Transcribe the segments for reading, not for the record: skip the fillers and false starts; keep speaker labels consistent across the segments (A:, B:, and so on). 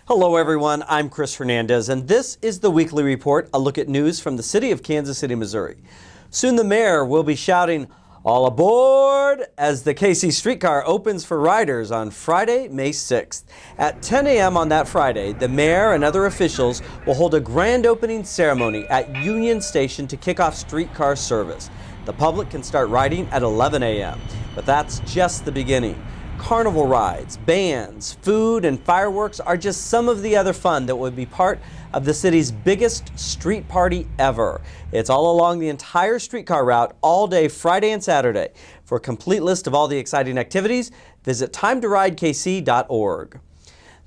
A: Hello everyone, I'm Chris Hernandez and this is the Weekly Report, a look at news from the city of Kansas City, Missouri. Soon the mayor will be shouting, "All aboard!" as the KC streetcar opens for riders on Friday, May 6th. At 10 a.m. on that Friday, the mayor and other officials will hold a grand opening ceremony at Union Station to kick off streetcar service. The public can start riding at 11 a.m., but that's just the beginning. Carnival rides, bands, food, and fireworks are just some of the other fun that would be part of the city's biggest street party ever. It's all along the entire streetcar route all day Friday and Saturday. For a complete list of all the exciting activities, visit timetoridekc.org.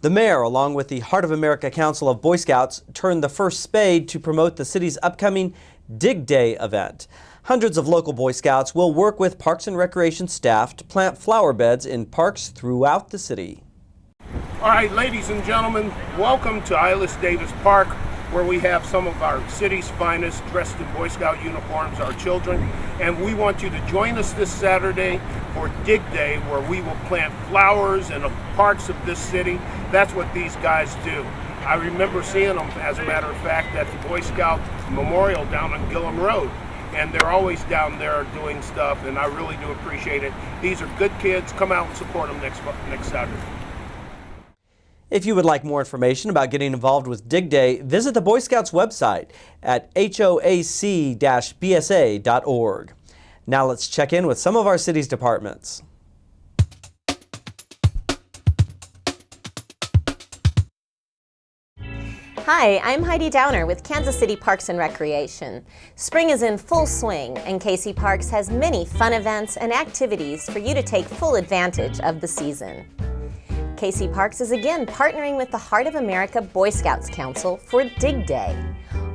A: The mayor, along with the Heart of America Council of Boy Scouts, turned the first spade to promote the city's upcoming Dig Day event. Hundreds of local Boy Scouts will work with Parks and Recreation staff to plant flower beds in parks throughout the city.
B: All right, ladies and gentlemen, welcome to Ilis Davis Park, where we have some of our city's finest dressed in Boy Scout uniforms, our children. And we want you to join us this Saturday for Dig Day, where we will plant flowers in the parks of this city. That's what these guys do. I remember seeing them, as a matter of fact, at the Boy Scout Memorial down on Gillum Road. And they're always down there doing stuff, and I really do appreciate it. These are good kids. Come out and support them next Saturday.
A: If you would like more information about getting involved with Dig Day, visit the Boy Scouts website at hoac-bsa.org. Now let's check in with some of our city's departments.
C: Hi, I'm Heidi Downer with Kansas City Parks and Recreation. Spring is in full swing, and KC Parks has many fun events and activities for you to take full advantage of the season. KC Parks is again partnering with the Heart of America Boy Scouts Council for Dig Day.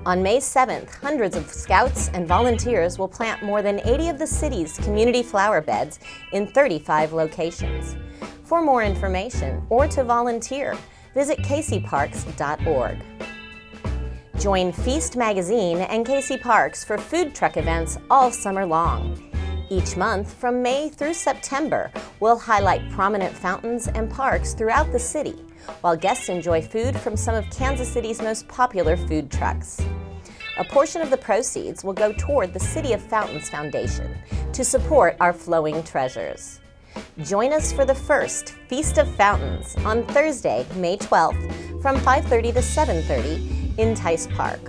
C: On May 7th, hundreds of scouts and volunteers will plant more than 80 of the city's community flower beds in 35 locations. For more information or to volunteer, visit kcparks.org. Join Feast Magazine and KC Parks for food truck events all summer long. Each month, from May through September, we'll highlight prominent fountains and parks throughout the city, while guests enjoy food from some of Kansas City's most popular food trucks. A portion of the proceeds will go toward the City of Fountains Foundation to support our flowing treasures. Join us for the first Feast of Fountains on Thursday, May 12th from 5:30 to 7:30 in Tice Park.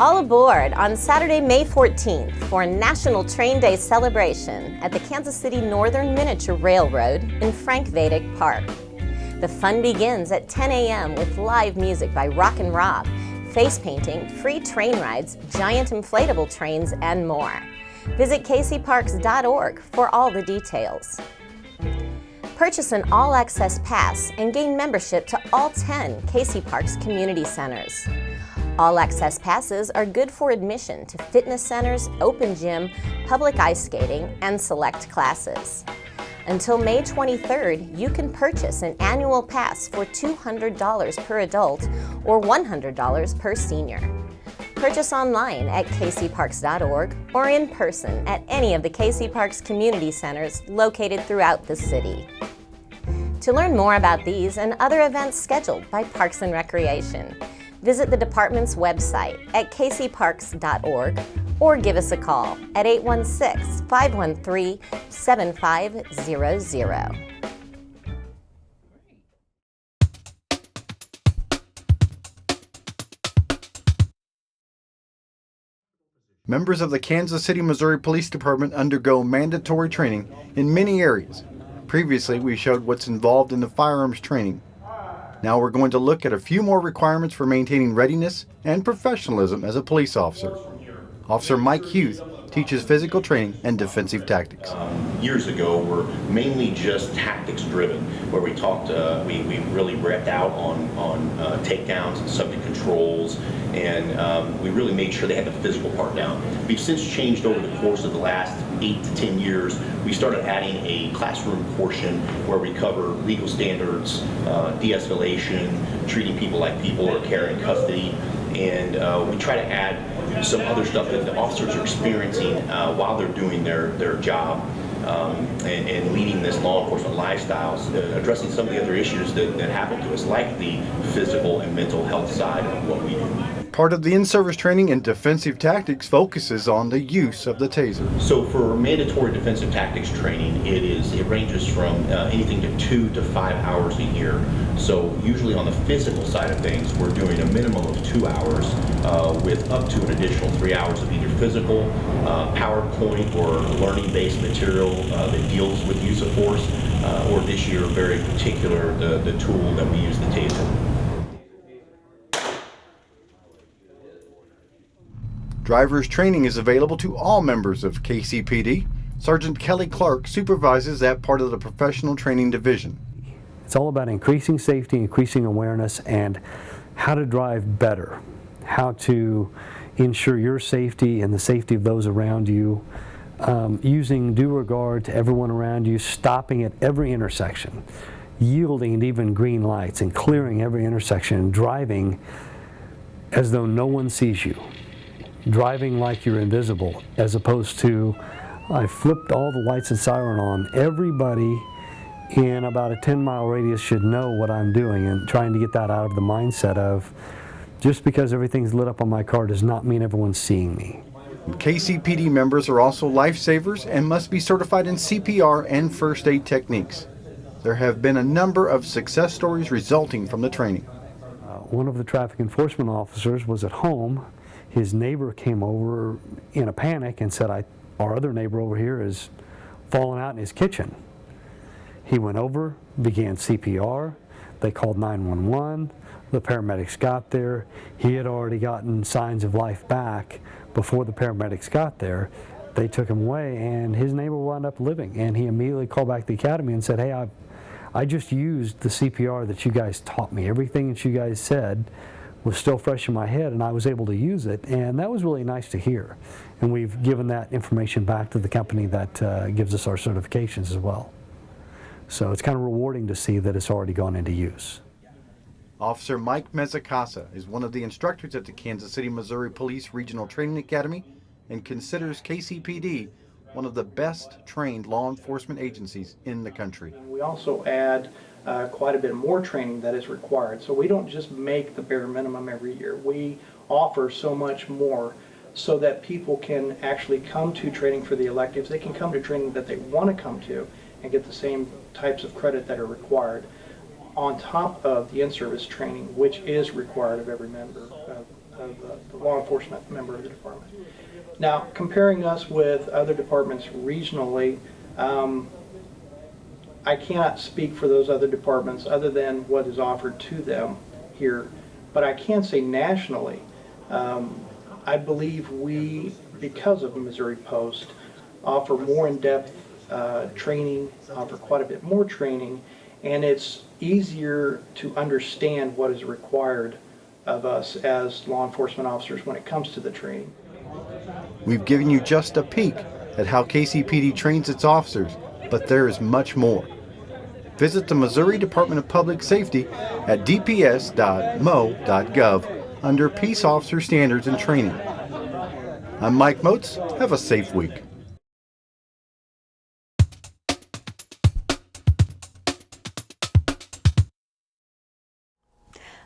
C: All aboard on Saturday, May 14th for a National Train Day celebration at the Kansas City Northern Miniature Railroad in Frank Vedic Park. The fun begins at 10 a.m. with live music by Rock and Rob, face painting, free train rides, giant inflatable trains, and more. Visit kcparks.org for all the details. Purchase an all-access pass and gain membership to all 10 KC Parks community centers. All-access passes are good for admission to fitness centers, open gym, public ice skating, and select classes. Until May 23rd, you can purchase an annual pass for $200 per adult or $100 per senior. Purchase online at kcparks.org or in person at any of the KC Parks community centers located throughout the city. To learn more about these and other events scheduled by Parks and Recreation, visit the department's website at kcparks.org or give us a call at 816-513-7500.
D: Members of the Kansas City, Missouri Police Department undergo mandatory training in many areas. Previously, we showed what's involved in the firearms training. Now we're going to look at a few more requirements for maintaining readiness and professionalism as a police officer. Officer Mike Hughes teaches physical training and defensive tactics.
E: Years ago, were mainly just tactics driven, where we talked, we really repped out on takedowns and subject controls, and we really made sure they had the physical part down. We've since changed over the course of the last 8 to 10 years. We started adding a classroom portion where we cover legal standards, de-escalation, treating people like people or carrying custody, and we try to add some other stuff that the officers are experiencing while they're doing their job. and leading this law enforcement lifestyle, addressing some of the other issues that happen to us, like the physical and mental health side of what we do.
D: Part of the in-service training in defensive tactics focuses on the use of the taser.
E: So for mandatory defensive tactics training, it ranges from anything to 2 to 5 hours a year. So usually on the physical side of things, we're doing a minimum of 2 hours with up to an additional 3 hours of either physical, PowerPoint, or learning-based material that deals with use of force, or this year, very particular, the tool that we use, the taser.
D: Driver's training is available to all members of KCPD. Sergeant Kelly Clark supervises that part of the professional training division.
F: It's all about increasing safety, increasing awareness, and how to drive better, how to ensure your safety and the safety of those around you, using due regard to everyone around you, stopping at every intersection, yielding at even green lights, and clearing every intersection, and driving as though no one sees you. Driving like you're invisible, as opposed to, I flipped all the lights and siren on. Everybody in about a 10-mile radius should know what I'm doing, and trying to get that out of the mindset of just because everything's lit up on my car does not mean everyone's seeing me.
D: KCPD members are also lifesavers and must be certified in CPR and first aid techniques. There have been a number of success stories resulting from the training.
F: One of the traffic enforcement officers was at home. His neighbor came over in a panic and said, our other neighbor over here is falling out in his kitchen. He went over, began CPR. They called 911. The paramedics got there. He had already gotten signs of life back before the paramedics got there. They took him away, and his neighbor wound up living. And he immediately called back to the academy and said, hey, I just used the CPR that you guys taught me. Everything that you guys said was still fresh in my head, and I was able to use it, and that was really nice to hear. And we've given that information back to the company that gives us our certifications as well. So it's kind of rewarding to see that it's already gone into use.
D: Officer Mike Mezzacasa is one of the instructors at the Kansas City, Missouri Police Regional Training Academy and considers KCPD one of the best trained law enforcement agencies in the country.
G: We also add quite a bit more training that is required. So we don't just make the bare minimum every year. We offer so much more so that people can actually come to training for the electives. They can come to training that they want to come to and get the same types of credit that are required on top of the in-service training, which is required of every member of the law enforcement member of the department. Now, comparing us with other departments regionally, I cannot speak for those other departments other than what is offered to them here, but I can say nationally, I believe we, because of Missouri Post, offer more in-depth training, offer quite a bit more training, and it's easier to understand what is required of us as law enforcement officers when it comes to the training.
D: We've given you just a peek at how KCPD trains its officers, but there is much more. Visit the Missouri Department of Public Safety at dps.mo.gov under Peace Officer Standards and Training. I'm Mike Moats. Have a safe week.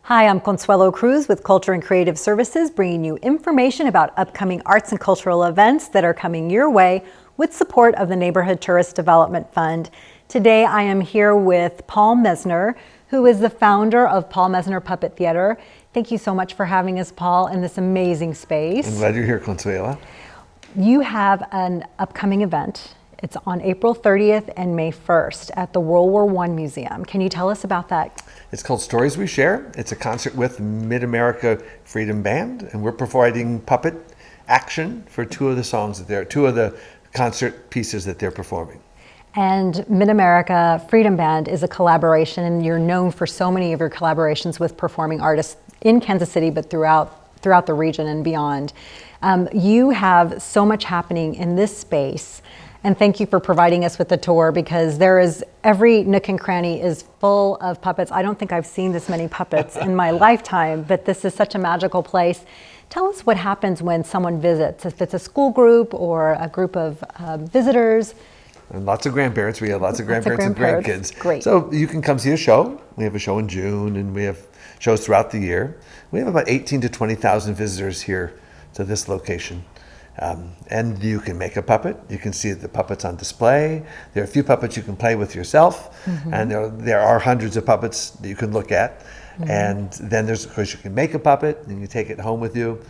H: Hi, I'm Consuelo Cruz with Culture and Creative Services, bringing you information about upcoming arts and cultural events that are coming your way with support of the Neighborhood Tourist Development Fund. Today I am here with Paul Mesner, who is the founder of Paul Mesner Puppet Theater. Thank you so much for having us, Paul, in this amazing space.
I: I'm glad you're here, Consuelo.
H: You have an upcoming event. It's on April 30th and May 1st at the World War I Museum. Can you tell us about that?
I: It's called Stories We Share. It's a concert with Mid-America Freedom Band, and we're providing puppet action for two of the concert pieces that they're performing. And
H: Mid-America Freedom Band is a collaboration, and you're known for so many of your collaborations with performing artists in Kansas City, but throughout the region and beyond. You have so much happening in this space, and thank you for providing us with the tour, because every nook and cranny is full of puppets. I don't think I've seen this many puppets in my lifetime, but this is such a magical place. Tell us what happens when someone visits, if it's a school group or a group of visitors.
I: And lots of grandparents. We have lots of grandparents and
H: grandparents.
I: grandkids.
H: Great.
I: So you can come see a show. We have a show in June, and we have shows throughout the year. We have about 18 to 20,000 visitors here to this location. And you can make a puppet. You can see the puppets on display. There are a few puppets you can play with yourself. And there are hundreds of puppets that you can look at. And then there's, of course, you can make a puppet and you take it home with you.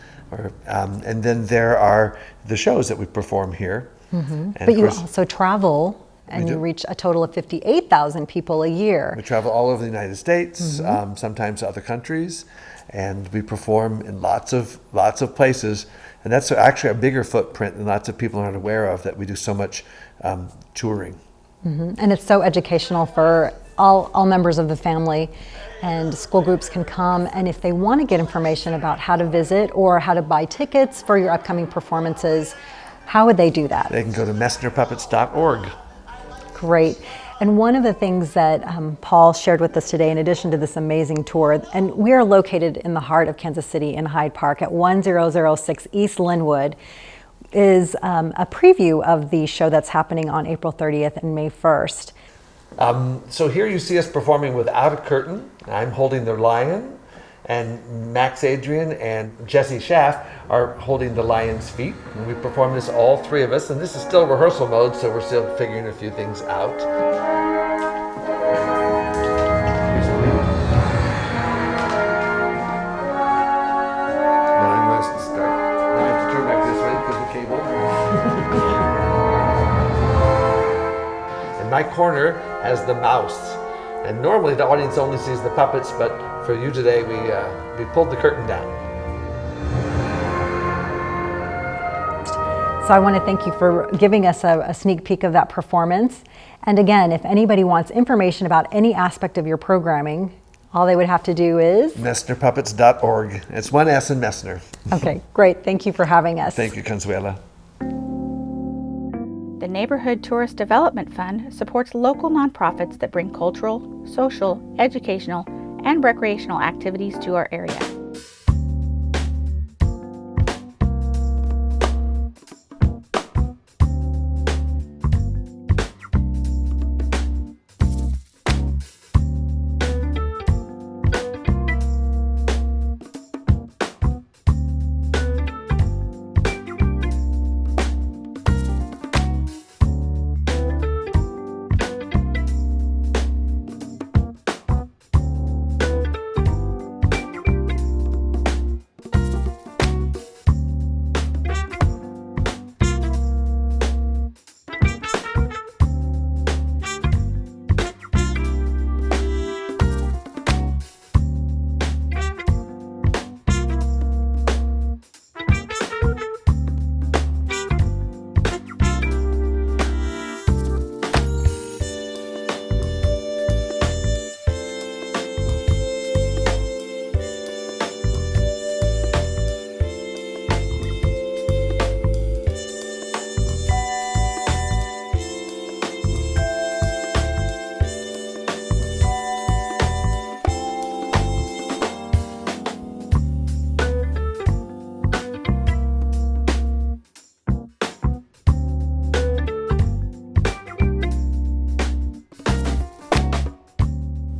I: And then there are the shows that we perform here. And
H: But
I: of
H: you
I: course,
H: also travel, and you reach a total of 58,000 people a year.
I: we travel all over the United States, sometimes other countries, and we perform in lots of places. And that's actually a bigger footprint than lots of people aren't aware of, that we do so much touring.
H: And it's so educational for all members of the family, and school groups can come, and if they want to get information about how to visit or how to buy tickets for your upcoming performances, how would they do that?
I: They can go to messnerpuppets.org.
H: Great. And one of the things that Paul shared with us today, in addition to this amazing tour, and we are located in the heart of Kansas City in Hyde Park at 1006 East Linwood, is a preview of the show that's happening on April 30th and May 1st.
I: So here you see us performing without a curtain. I'm holding the lion, and Max Adrian and Jesse Schaff are holding the lion's feet. And we perform this, all three of us, and this is still rehearsal mode, so we're still figuring a few things out. Now I'm going to start. Now I have to turn back this way because of the cable. In my corner has the mouse. And normally the audience only sees the puppets, but for you today, we pulled the curtain down.
H: So I want to thank you for giving us a sneak peek of that performance. And again, if anybody wants information about any aspect of your programming, all they would have to do is...
I: messnerpuppets.org. It's one S in Messner.
H: Okay, great. Thank you for having us.
I: Thank you, Consuela.
J: The Neighborhood Tourist Development Fund supports local nonprofits that bring cultural, social, educational, and recreational activities to our area.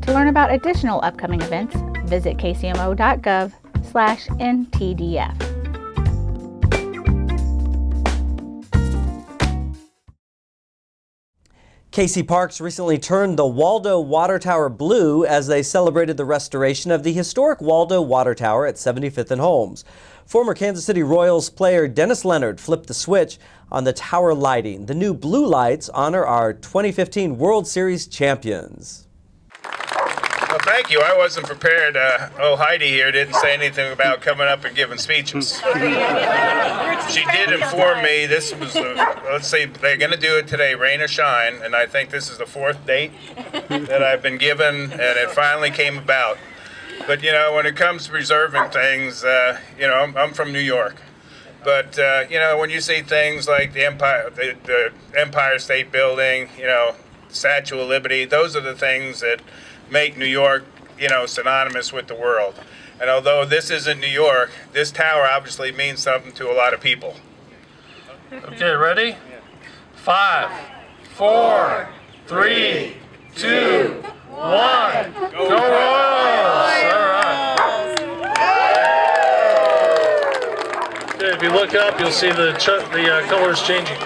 J: To learn about additional upcoming events, visit kcmo.gov/ntdf.
A: KC Parks recently turned the Waldo Water Tower blue as they celebrated the restoration of the historic Waldo Water Tower at 75th and Holmes. Former Kansas City Royals player Dennis Leonard flipped the switch on the tower lighting. The new blue lights honor our 2015 World Series champions.
K: Well, thank you. I wasn't prepared. Heidi here didn't say anything about coming up and giving speeches. She did inform me this was, let's see, they're going to do it today, rain or shine, and I think this is the fourth date that I've been given, and it finally came about. But, you know, when it comes to preserving things, you know, I'm from New York. But, you know, when you see things like the Empire State Building, you know, Statue of Liberty, those are the things that make New York, you know, synonymous with the world. And although this isn't New York, this tower obviously means something to a lot of people. Okay, ready? 5, 4, 3, 2, 1. Go Royals! All right.
L: Okay, if you look up, you'll see the colors changing.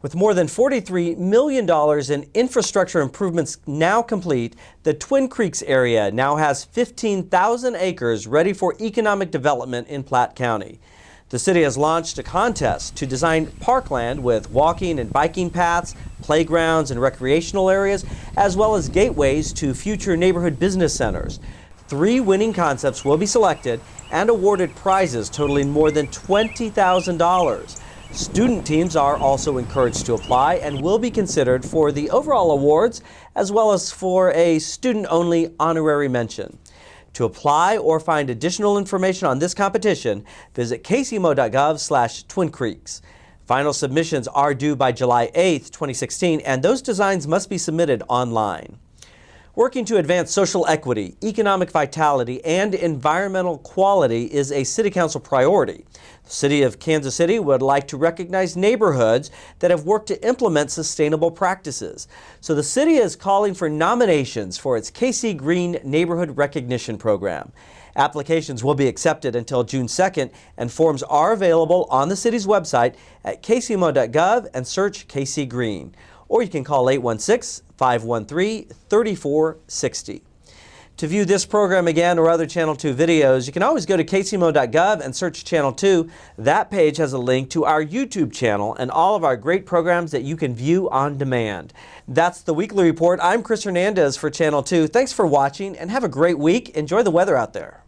A: With more than $43 million in infrastructure improvements now complete, the Twin Creeks area now has 15,000 acres ready for economic development in Platte County. The city has launched a contest to design parkland with walking and biking paths, playgrounds and recreational areas, as well as gateways to future neighborhood business centers. 3 winning concepts will be selected and awarded prizes totaling more than $20,000. Student teams are also encouraged to apply and will be considered for the overall awards as well as for a student-only honorary mention. To apply or find additional information on this competition, visit kcmo.gov/Twin Creeks. Final submissions are due by July 8th, 2016, and those designs must be submitted online. Working to advance social equity, economic vitality, and environmental quality is a City Council priority. The City of Kansas City would like to recognize neighborhoods that have worked to implement sustainable practices. So the city is calling for nominations for its KC Green Neighborhood Recognition Program. Applications will be accepted until June 2nd, and forms are available on the city's website at kcmo.gov and search KC Green. Or you can call 816-513-3460. To view this program again or other Channel 2 videos, you can always go to kcmo.gov and search Channel 2. That page has a link to our YouTube channel and all of our great programs that you can view on demand. That's the Weekly Report. I'm Chris Hernandez for Channel 2. Thanks for watching and have a great week. Enjoy the weather out there.